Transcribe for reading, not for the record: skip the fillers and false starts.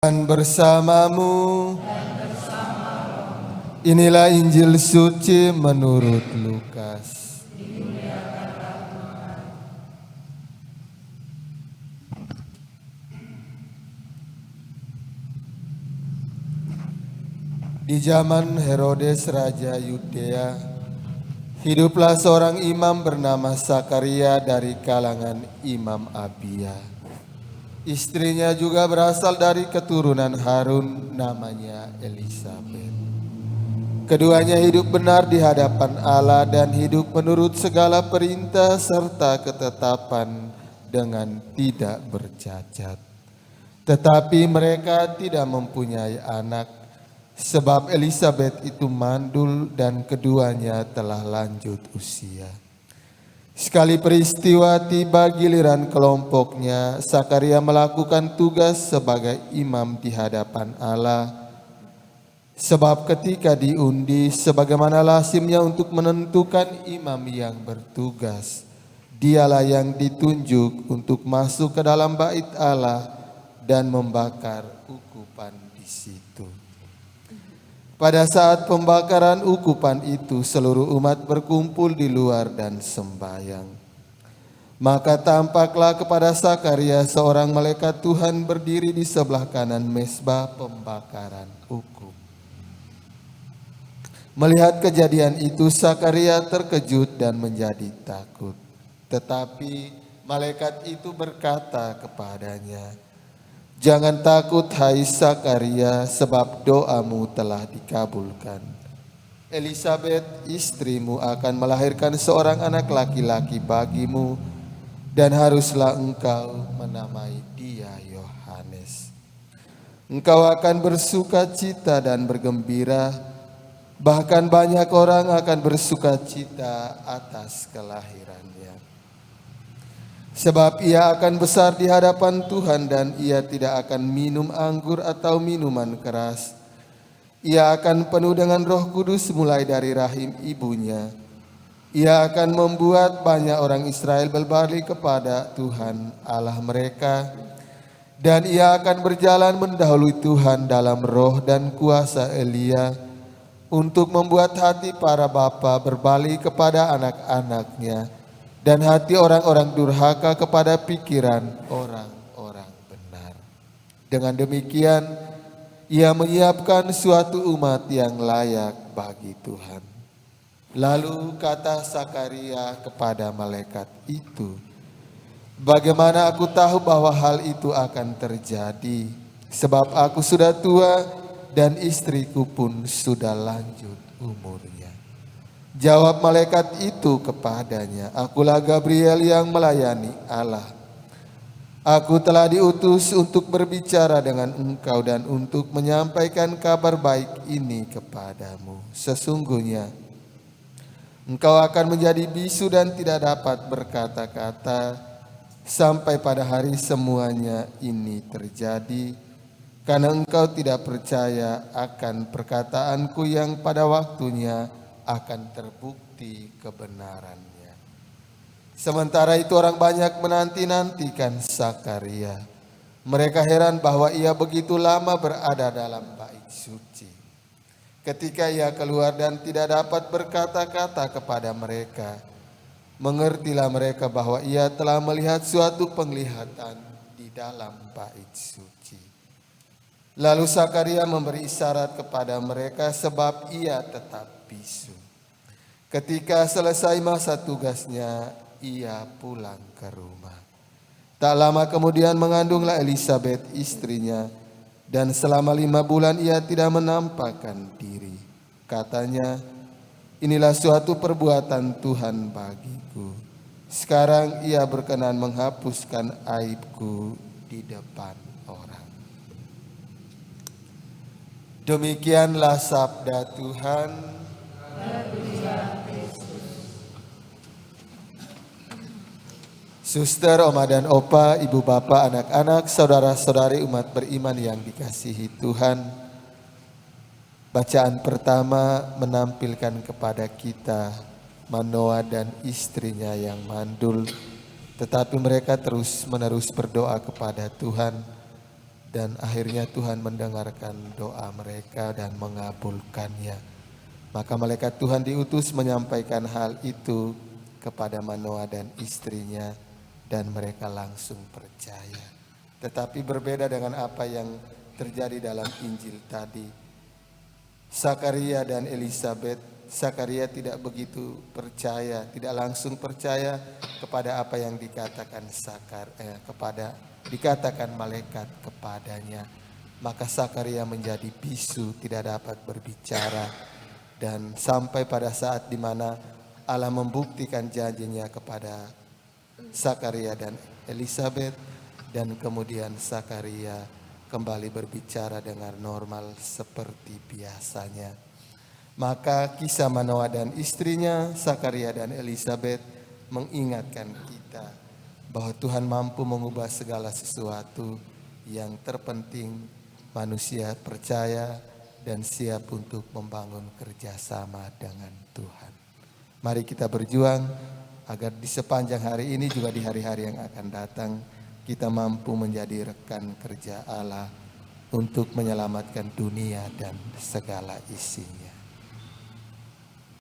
Dan bersamamu. Inilah Injil suci menurut Lukas. Di zaman Herodes Raja Yudea, hiduplah seorang imam bernama Sakaria dari kalangan Imam Abia. Istrinya juga berasal dari keturunan Harun, namanya Elisabet. Keduanya hidup benar di hadapan Allah dan hidup menurut segala perintah serta ketetapan dengan tidak bercacat. Tetapi mereka tidak mempunyai anak, sebab Elisabet itu mandul dan keduanya telah lanjut usia. Sekali peristiwa tiba giliran kelompoknya, Sakaria melakukan tugas sebagai imam di hadapan Allah. Sebab ketika diundi, sebagaimana lazimnya untuk menentukan imam yang bertugas, dialah yang ditunjuk untuk masuk ke dalam bait Allah dan membakar ukupan di situ. Pada saat pembakaran ukupan itu, seluruh umat berkumpul di luar dan sembahyang. Maka tampaklah kepada Sakaria seorang malaikat Tuhan berdiri di sebelah kanan mezbah pembakaran ukup. Melihat kejadian itu, Sakaria terkejut dan menjadi takut. Tetapi malaikat itu berkata kepadanya, "Jangan takut hai Sakaria, sebab doamu telah dikabulkan. Elisabet istrimu akan melahirkan seorang anak laki-laki bagimu, dan haruslah engkau menamai dia Yohanes. Engkau akan bersuka cita dan bergembira, bahkan banyak orang akan bersuka cita atas kelahirannya. Sebab ia akan besar di hadapan Tuhan dan ia tidak akan minum anggur atau minuman keras. Ia akan penuh dengan Roh Kudus mulai dari rahim ibunya. Ia akan membuat banyak orang Israel berbalik kepada Tuhan Allah mereka. Dan ia akan berjalan mendahului Tuhan dalam roh dan kuasa Elia, untuk membuat hati para bapa berbalik kepada anak-anaknya, dan hati orang-orang durhaka kepada pikiran orang-orang benar. Dengan demikian, ia menyiapkan suatu umat yang layak bagi Tuhan." Lalu kata Sakaria kepada malaikat itu, "Bagaimana aku tahu bahwa hal itu akan terjadi? Sebab aku sudah tua dan istriku pun sudah lanjut umurnya." Jawab malaikat itu kepadanya, "Akulah Gabriel yang melayani Allah. Aku telah diutus untuk berbicara dengan engkau dan untuk menyampaikan kabar baik ini kepadamu. Sesungguhnya engkau akan menjadi bisu dan tidak dapat berkata-kata sampai pada hari semuanya ini terjadi, karena engkau tidak percaya akan perkataanku yang pada waktunya akan terbukti kebenarannya." Sementara itu orang banyak menanti-nantikan Sakaria. Mereka heran bahwa ia begitu lama berada dalam bait suci. Ketika ia keluar dan tidak dapat berkata-kata kepada mereka, mengertilah mereka bahwa ia telah melihat suatu penglihatan di dalam bait suci. Lalu Sakaria memberi isyarat kepada mereka sebab ia tetap bisu. Ketika selesai masa tugasnya, ia pulang ke rumah. Tak lama kemudian mengandunglah Elisabet istrinya, dan selama 5 bulan ia tidak menampakkan diri. Katanya, "Inilah suatu perbuatan Tuhan bagiku. Sekarang ia berkenan menghapuskan aibku di depan orang." Demikianlah sabda Tuhan. Suster, Oma dan Opa, Ibu Bapak, anak-anak, saudara-saudari umat beriman yang dikasihi Tuhan. Bacaan pertama menampilkan kepada kita Manoa dan istrinya yang mandul, tetapi mereka terus-menerus berdoa kepada Tuhan Dan akhirnya Tuhan mendengarkan doa mereka dan mengabulkannya. Maka malaikat Tuhan diutus menyampaikan hal itu kepada Manoah dan istrinya, dan mereka langsung percaya. Tetapi berbeda dengan apa yang terjadi dalam Injil tadi. Zakaria dan Elisabet, Zakaria tidak begitu percaya, tidak langsung percaya kepada apa yang dikatakan malaikat kepadanya. Maka Zakaria menjadi bisu, tidak dapat berbicara, dan sampai pada saat di mana Allah membuktikan janjinya kepada Zakaria dan Elisabet, dan kemudian Zakaria kembali berbicara dengan normal seperti biasanya. Maka kisah Manoah dan istrinya, Zakaria dan Elisabet, mengingatkan kita bahwa Tuhan mampu mengubah segala sesuatu. Yang terpenting manusia percaya dan siap untuk membangun kerjasama dengan Tuhan. Mari kita berjuang agar di sepanjang hari ini, juga di hari-hari yang akan datang, kita mampu menjadi rekan kerja Allah untuk menyelamatkan dunia dan segala isinya.